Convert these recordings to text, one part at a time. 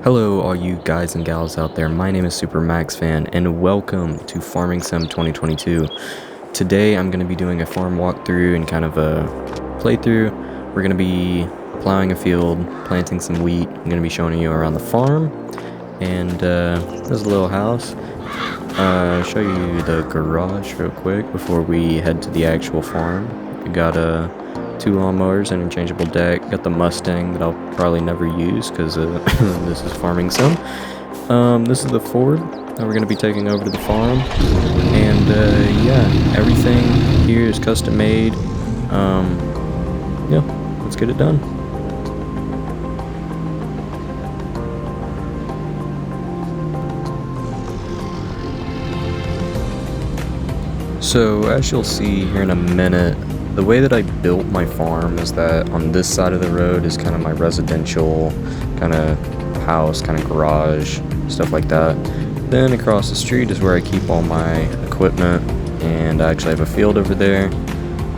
Hello, all you guys and gals out there. My name is Super Max Fan, and welcome to Farming Sim 2022. Today, I'm going to be doing a farm walkthrough and kind of a playthrough. We're going to be plowing a field, planting some wheat. I'm going to be showing you around the farm, and there's a little house. Show you the garage real quick before we head to the actual farm. We got two lawnmowers, interchangeable deck. Got the Mustang that I'll probably never use because this is farming sim. This is the Ford that we're going to be taking over to the farm. And yeah, everything here is custom made. Yeah, let's get it done. So as you'll see here in a minute, the way that I built my farm is that on this side of the road is kind of my residential kind of house, kind of garage, stuff like that. Then across the street is where I keep all my equipment, and I actually have a field over there.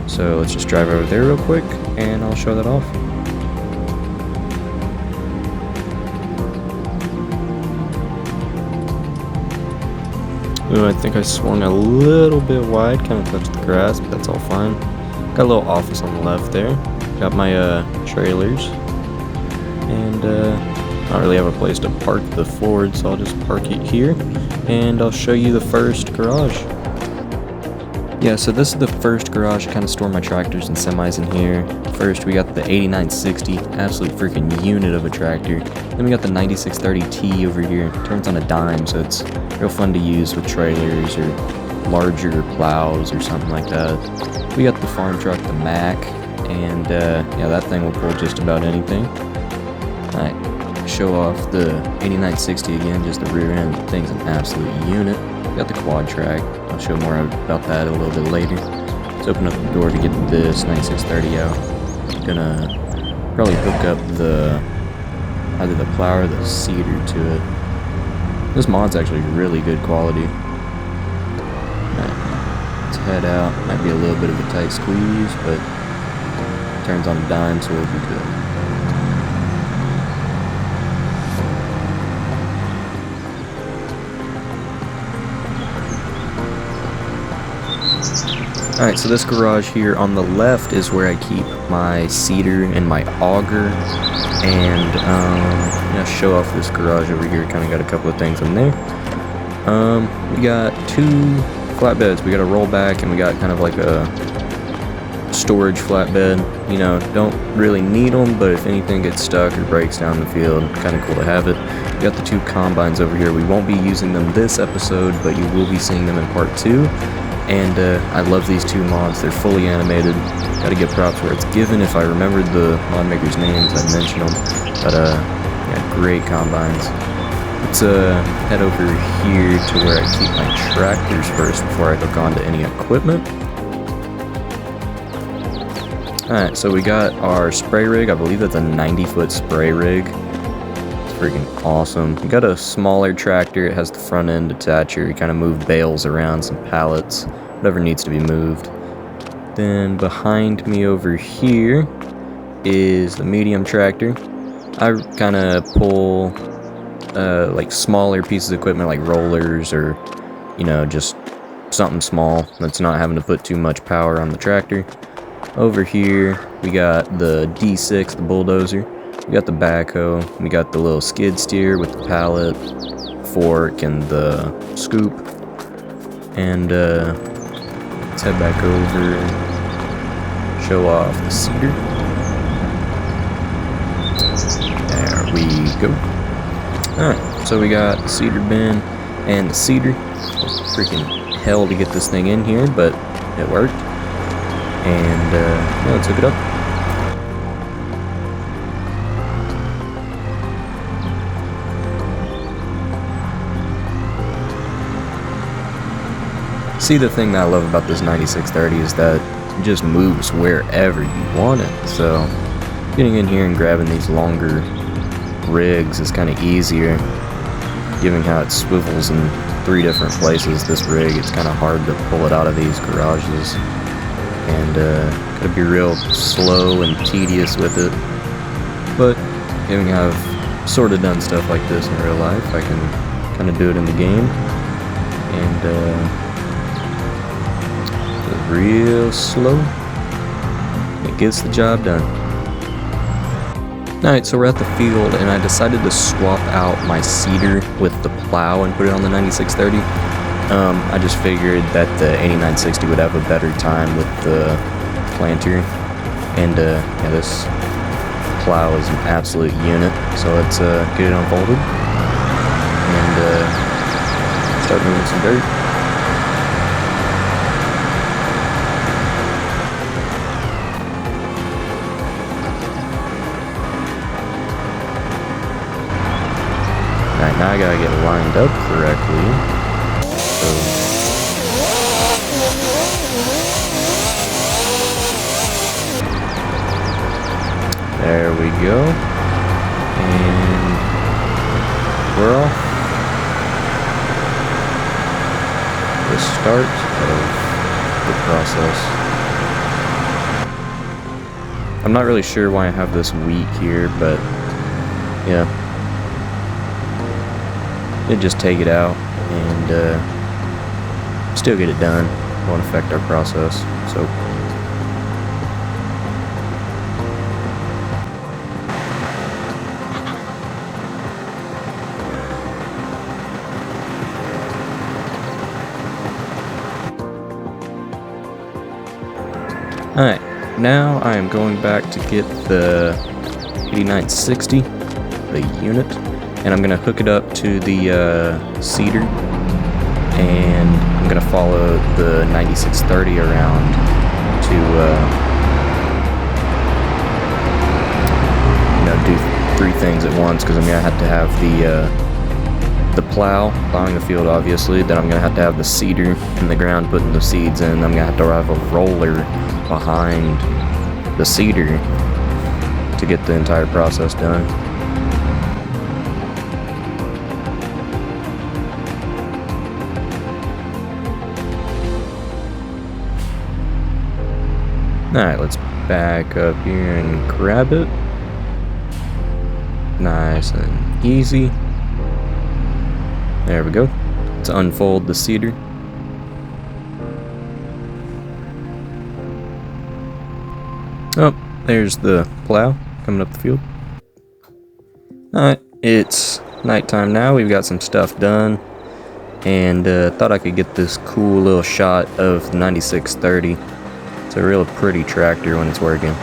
So let's just drive over there real quick and I'll show that off. Ooh, I think I swung a little bit wide, kind of touched the grass, but that's all fine. Got a little office on the left there. Got my trailers. And I don't really have a place to park the Ford, so I'll just park it here. And I'll show you the first garage. Yeah, so this is the first garage. I kind of store my tractors and semis in here. First, we got the 8960, absolute freaking unit of a tractor. Then we got the 9630T over here. Turns on a dime, so it's real fun to use with trailers or larger plows or something like that. We got the farm truck, the Mack, and yeah, that thing will pull just about anything. Alright, show off the 8960 again, just the rear end. The thing's an absolute unit. We got the quad track. I'll show more about that a little bit later. Let's open up the door to get this 9630 out. Gonna probably hook up either the plow or the seeder to it. This mod's actually really good quality. Right, let's head out. Might be a little bit of a tight squeeze, but turns on a dime, so we'll be good. Alright, so this garage here on the left is where I keep my seeder and my auger, and I'm gonna show off this garage over here. Kind of got a couple of things in there. We got two flatbeds. We got a rollback, and we got kind of like a storage flatbed. You know, don't really need them, but if anything gets stuck or breaks down the field, kind of cool to have it. We got the two combines over here. We won't be using them this episode, but you will be seeing them in part 2. And I love these two mods. They're fully animated. Gotta give props where it's given. If I remembered the mod makers' names, I'd mention them. But yeah, great combines. Let's head over here to where I keep my tractors first before I hook on to any equipment. Alright, so we got our spray rig. I believe that's a 90-foot spray rig. It's freaking awesome. We got a smaller tractor. It has the front end attacher. You kind of move bales around, some pallets, whatever needs to be moved. Then behind me over here is the medium tractor. I kind of pull like smaller pieces of equipment like rollers or, you know, just something small that's not having to put too much power on the tractor. Over here we got the D6, the bulldozer. We got the backhoe. We got the little skid steer with the pallet, fork, and the scoop. And let's head back over and show off the seeder. There we go. Alright, so we got the seeder bin and the seeder. Freaking hell to get this thing in here, but it worked. And yeah, let's hook it up. See, the thing that I love about this 9630 is that it just moves wherever you want it. So getting in here and grabbing these longer rigs is kind of easier, given how it swivels in 3 different places. This rig, it's kind of hard to pull it out of these garages, and gotta be real slow and tedious with it. But given how sort of done stuff like this in real life. I can kind of do it in the game, and it's real slow. It gets the job done. Alright, so we're at the field, and I decided to swap out my seeder with the plow and put it on the 9630. I just figured that the 8960 would have a better time with the planter, and yeah, this plow is an absolute unit. So let's get it unfolded and start moving some dirt. Alright, now I gotta get lined up correctly. So there we go. And we're off. The start of the process. I'm not really sure why I have this wheat here, but yeah. You just take it out and still get it done. Won't affect our process. So alright, now I am going back to get the 8960, the unit, and I'm going to hook it up to the seeder, and I'm going to follow the 9630 around to you know, do 3 things at once, because I'm going to have the plowing the field, obviously. Then I'm going to have the seeder in the ground putting the seeds in. I'm going to have a roller behind the seeder to get the entire process done. Alright, let's back up here and grab it. Nice and easy. There we go. Let's unfold the seeder. Oh, there's the plow coming up the field. Alright, it's nighttime now. We've got some stuff done, and thought I could get this cool little shot of the 9630. It's a real pretty tractor when it's working.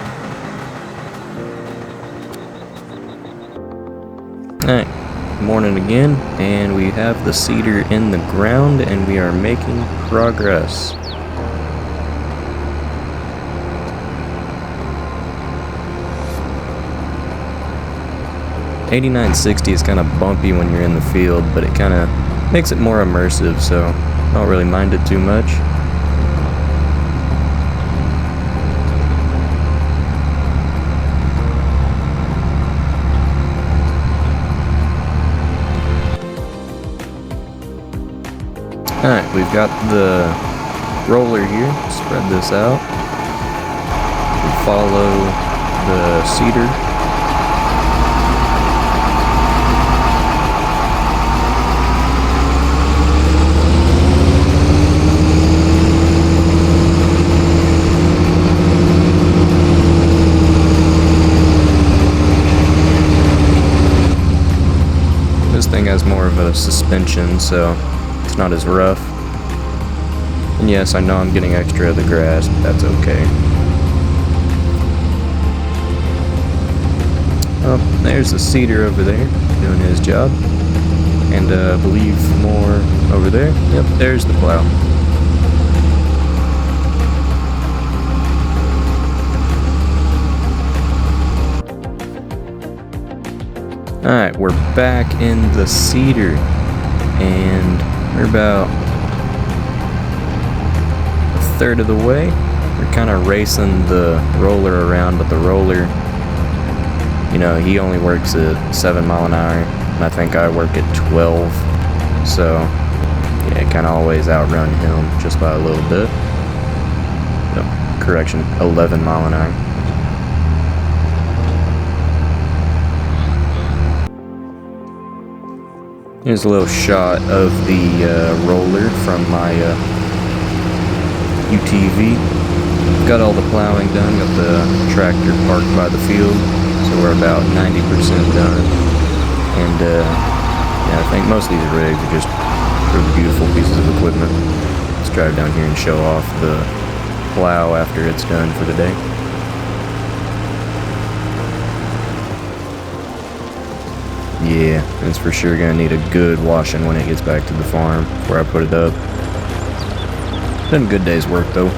Alright, morning again, and we have the seeder in the ground, and we are making progress. '8960 is kind of bumpy when you're in the field, but it kind of makes it more immersive, so I don't really mind it too much. Alright, we've got the roller here. Spread this out. We follow the seeder. This thing has more of a suspension, so it's not as rough. And yes, I know I'm getting extra of the grass, but that's okay. Oh, there's the seeder over there, doing his job. And I believe more over there. Yep, there's the plow. Alright, we're back in the seeder, and we're about a third of the way. We're kind of racing the roller around, but the roller, you know, he only works at 7 miles an hour, and I think I work at 12, so yeah, kind of always outrun him just by a little bit. No, correction, 11 miles an hour. Here's a little shot of the roller from my UTV. Got all the plowing done, got the tractor parked by the field, so we're about 90% done. And yeah, I think most of these rigs are just really beautiful pieces of equipment. Let's drive down here and show off the plow after it's done for the day. Yeah, it's for sure gonna need a good washing when it gets back to the farm before I put it up. Done a good day's work though.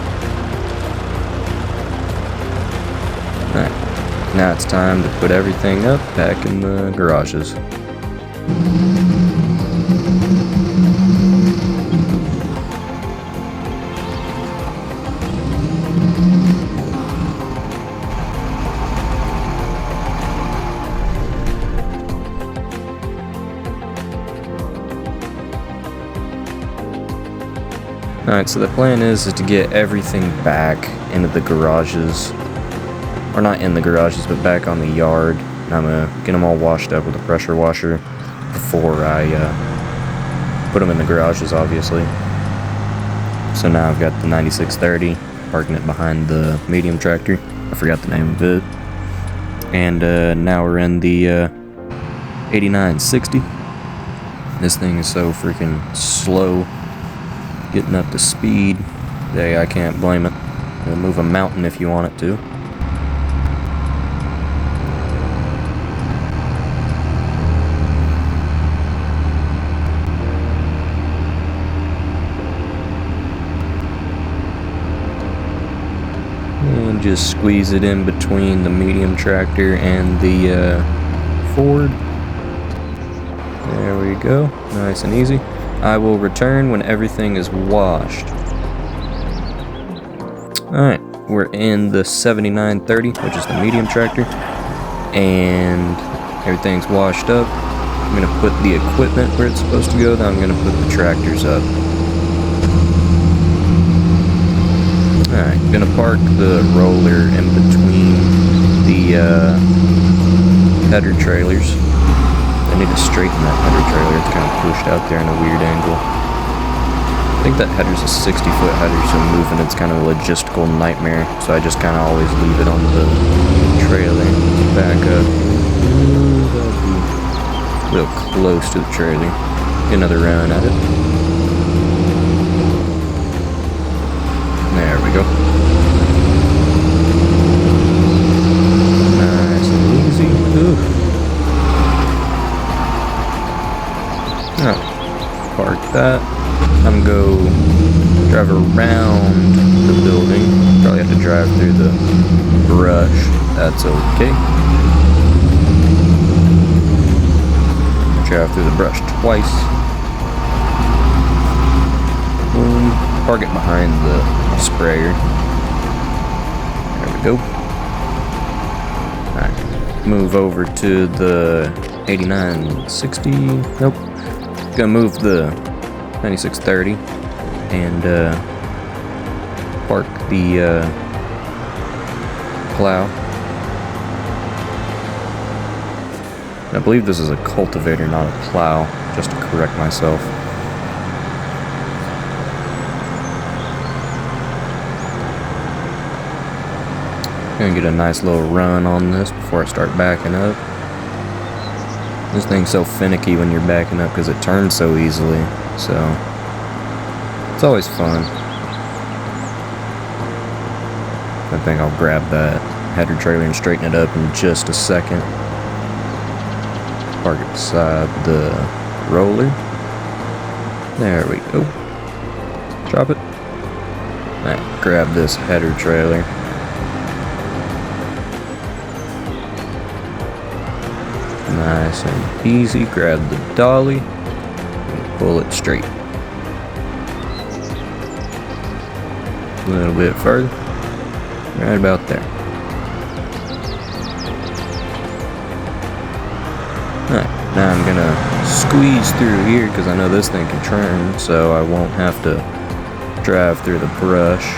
Alright, now it's time to put everything up back in the garages. Alright, so the plan is to get everything back into the garages. Or not in the garages, but back on the yard. And I'm going to get them all washed up with a pressure washer before I put them in the garages, obviously. So now I've got the 9630, parking it behind the medium tractor. I forgot the name of it. And now we're in the 8960. This thing is so freaking slow getting up to speed. Yeah, I can't blame it. It'll move a mountain if you want it to. And just squeeze it in between the medium tractor and the Ford. There we go. Nice and easy. I will return when everything is washed. Alright, we're in the 7930, which is the medium tractor. And everything's washed up. I'm going to put the equipment where it's supposed to go, then I'm going to put the tractors up. Alright, I'm going to park the roller in between the header trailers. I need to straighten that header trailer. It's kind of pushed out there in a weird angle. I think that header's a 60-foot header, so moving it's kind of a logistical nightmare. So I just kind of always leave it on the trailer. Back up. That'll be a little close to the trailer. Get another run at it. There we go. Nice and easy. Ooh. Oh, park that. I'm gonna go drive around the building. Probably have to drive through the brush. That's okay. Drive through the brush twice. Boom. Park it behind the sprayer. There we go. Alright. Move over to the 8960. Nope. Gonna move the 9630 and park the plow. And I believe this is a cultivator, not a plow, just to correct myself. Gonna get a nice little run on this before I start backing up. This thing's so finicky when you're backing up because it turns so easily, so it's always fun. I think I'll grab that header trailer and straighten it up in just a second. Park it beside the roller. There we go. Drop it. Alright, grab this header trailer. Nice and easy. Grab the dolly and pull it straight. A little bit further. Right about there. Alright, now I'm gonna squeeze through here because I know this thing can turn, so I won't have to drive through the brush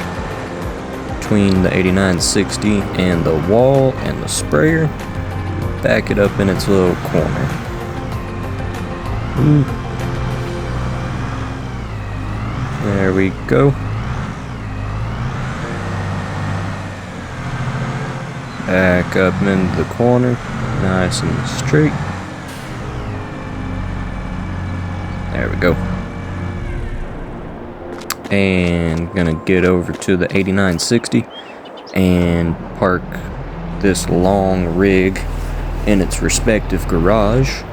between the 8960 and the wall and the sprayer. Back it up in its little corner. Ooh. There we go. Back up into the corner, nice and straight. There we go. And gonna get over to the 8960 and park this long rig in its respective garage.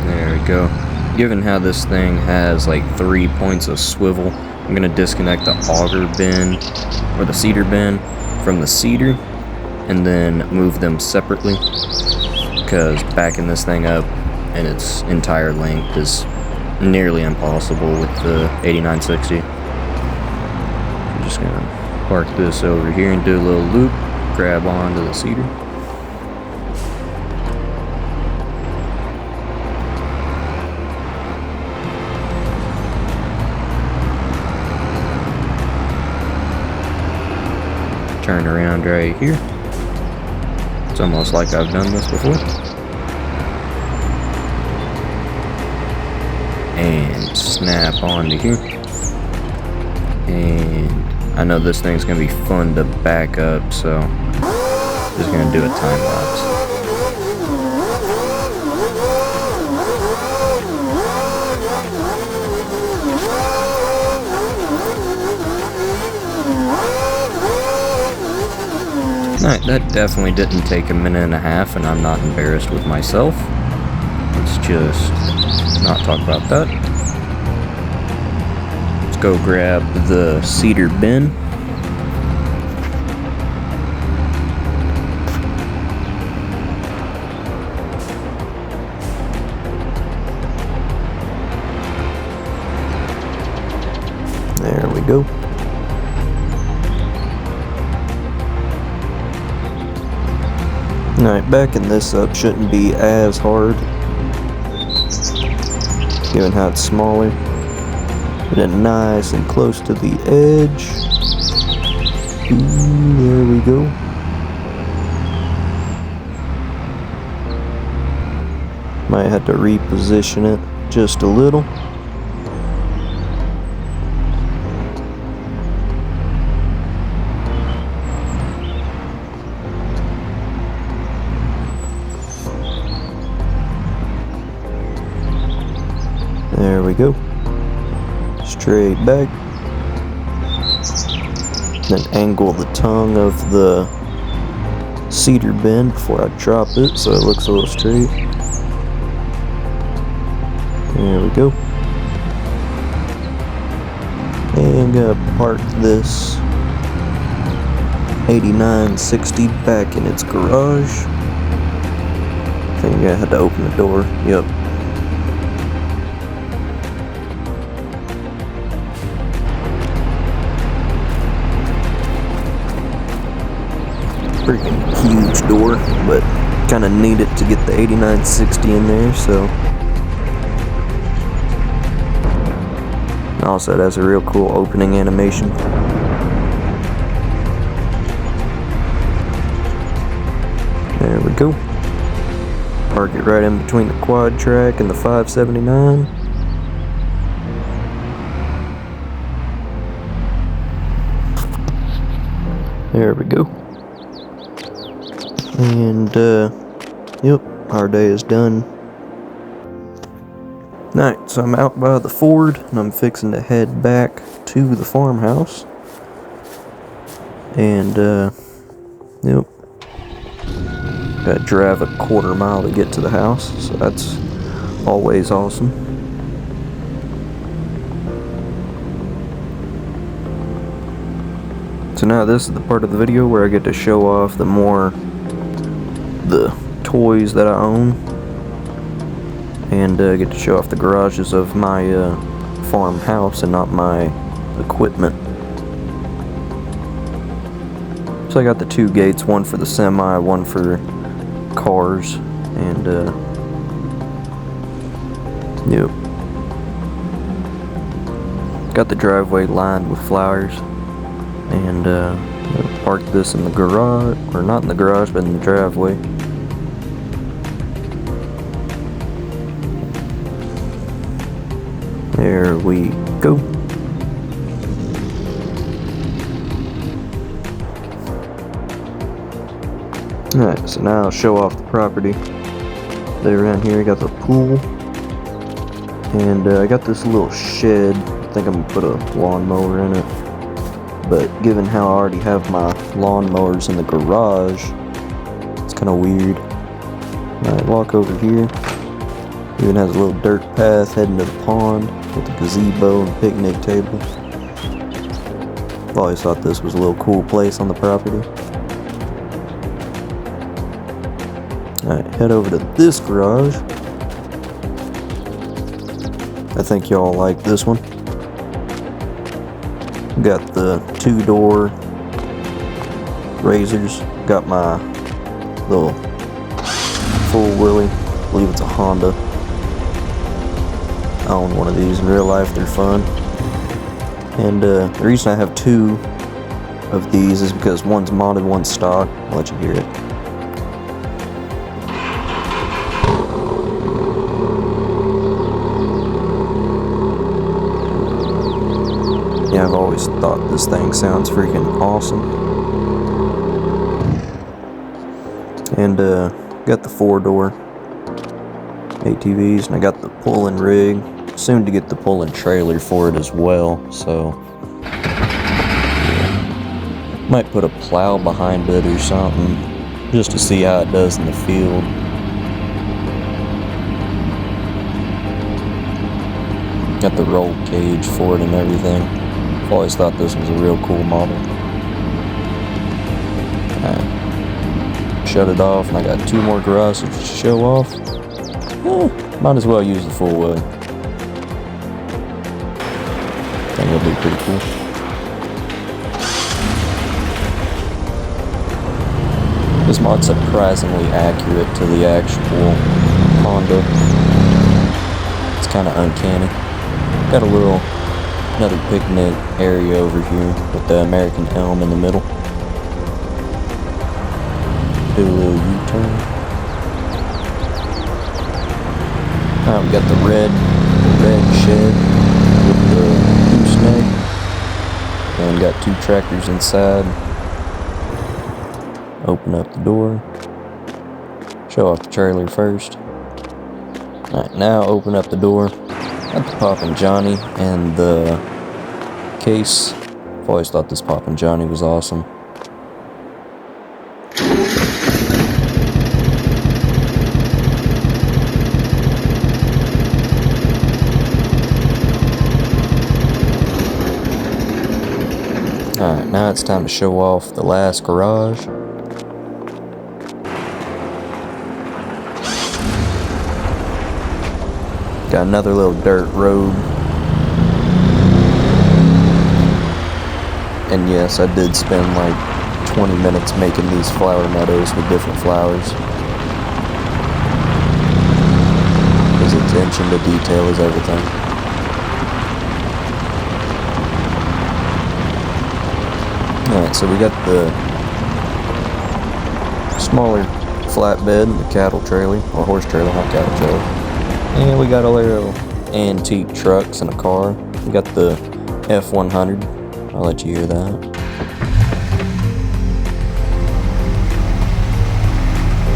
There we go. Given how this thing has like 3 points of swivel, I'm gonna disconnect the auger bin or the seeder bin from the seeder and then move them separately, because backing this thing up in its entire length is nearly impossible with the 8960. I'm just gonna park this over here and do a little loop, grab onto the seeder. Turn around right here. It's almost like I've done this before. And snap onto here. And I know this thing's gonna be fun to back up, so just gonna do a time lapse. Alright, that definitely didn't take a minute and a half, and I'm not embarrassed with myself. Let's just not talk about that. Let's go grab the seeder bin. There we go. Alright, backing this up shouldn't be as hard, given how it's smaller. Get it nice and close to the edge. Ooh, there we go. Might have to reposition it just a little. There we go. Straight back. Then angle the tongue of the seeder bin before I drop it so it looks a little straight. There we go. And I'm gonna park this 8960 back in its garage. I think I had to open the door. Yep. Freaking huge door, but kind of needed to get the 8960 in there, so. Also, it has a real cool opening animation. There we go. Park it right in between the quad track and the 579. There we go. And, yep, our day is done. Alright, so I'm out by the Ford, and I'm fixing to head back to the farmhouse. And, yep, gotta drive a quarter mile to get to the house, so that's always awesome. So now this is the part of the video where I get to show off the toys that I own, and get to show off the garages of my farmhouse and not my equipment. So I got the 2 gates, one for the semi, one for cars, and yep. Got the driveway lined with flowers, and Park this in the garage, or not in the garage, but in the driveway. There we go. Alright, so now I'll show off the property. There around here I got the pool. And I got this little shed. I think I'm gonna put a lawnmower in it. But given how I already have my lawnmowers in the garage, it's kind of weird. Alright, walk over here. Even has a little dirt path heading to the pond with a gazebo and picnic table. I've always thought this was a little cool place on the property. Alright, head over to this garage. I think y'all like this one. Got the 2-door razors. Got my little full wheelie. I believe it's a Honda. I own one of these in real life. They're fun. And the reason I have 2 of these is because one's modded, one's stock. I'll let you hear it. Yeah, I've always thought this thing sounds freaking awesome. And got the 4-door ATVs, and I got the pulling rig. Soon to get the pulling trailer for it as well, so yeah. Might put a plow behind it or something, just to see how it does in the field. Got the roll cage for it and everything. I've always thought this was a real cool model. Shut it off, and I got 2 more garages to show off. Might as well use the full wood. Think it'll be pretty cool. This mod's surprisingly accurate to the actual Honda. It's kind of uncanny. Got another picnic area over here with the American elm in the middle. Do a little U-turn. We got the red shed with the gooseneck, and got 2 tractors inside. Open up the door. Show off the trailer first. Alright, now open up the door. Got the Poppin' Johnny and the case. I've always thought this Poppin' Johnny was awesome. Alright, now it's time to show off the last garage. Got another little dirt road. And yes, I did spend like 20 minutes making these flower meadows with different flowers. His attention to detail is everything. Alright, so we got the smaller flatbed, the cattle trailer, or horse trailer, not cattle trailer. And we got a little antique trucks and a car. We got the F100. I'll let you hear that.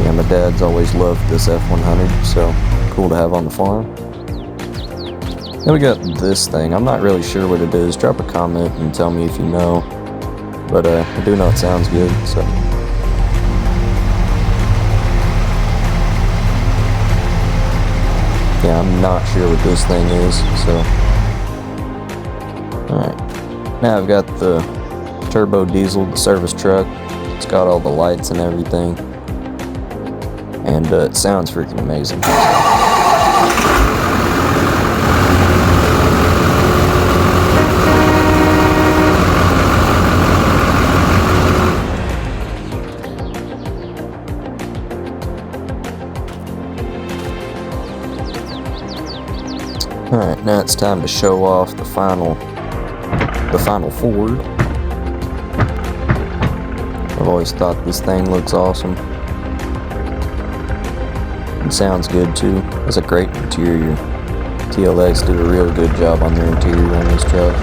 Yeah, my dad's always loved this F100, so cool to have on the farm. Then we got this thing. I'm not really sure what it is. Drop a comment and tell me if you know. But I do know it sounds good, so. Yeah, I'm not sure what this thing is, so. Alright. Now I've got the turbo diesel, the service truck. It's got all the lights and everything. And it sounds freaking amazing. Alright, now it's time to show off the final Ford. always thought this thing looks awesome. It sounds good too. It's a great interior. TLX did a real good job on their interior on this truck.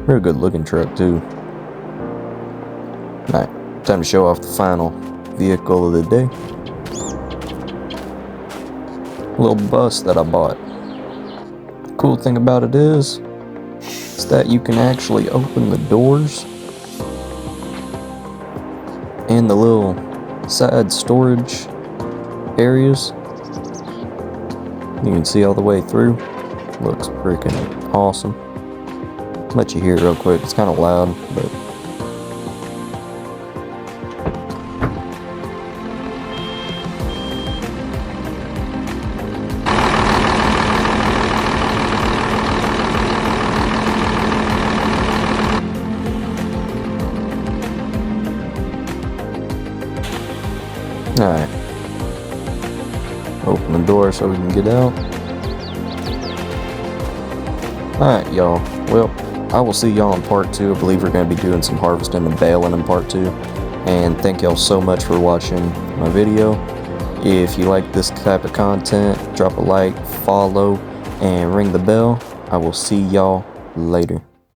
Real good looking truck too. Alright, time to show off the final vehicle of the day. A little bus that I bought. The cool thing about it is that you can actually open the doors and the little side storage areas. You can see all the way through. Looks freaking awesome. Let you hear it real quick. It's kind of loud, but alright. Open the door so we can get out. Alright, y'all. Well, I will see y'all in part 2. I believe we're going to be doing some harvesting and baling in part 2. And thank y'all so much for watching my video. If you like this type of content, drop a like, follow, and ring the bell. I will see y'all later.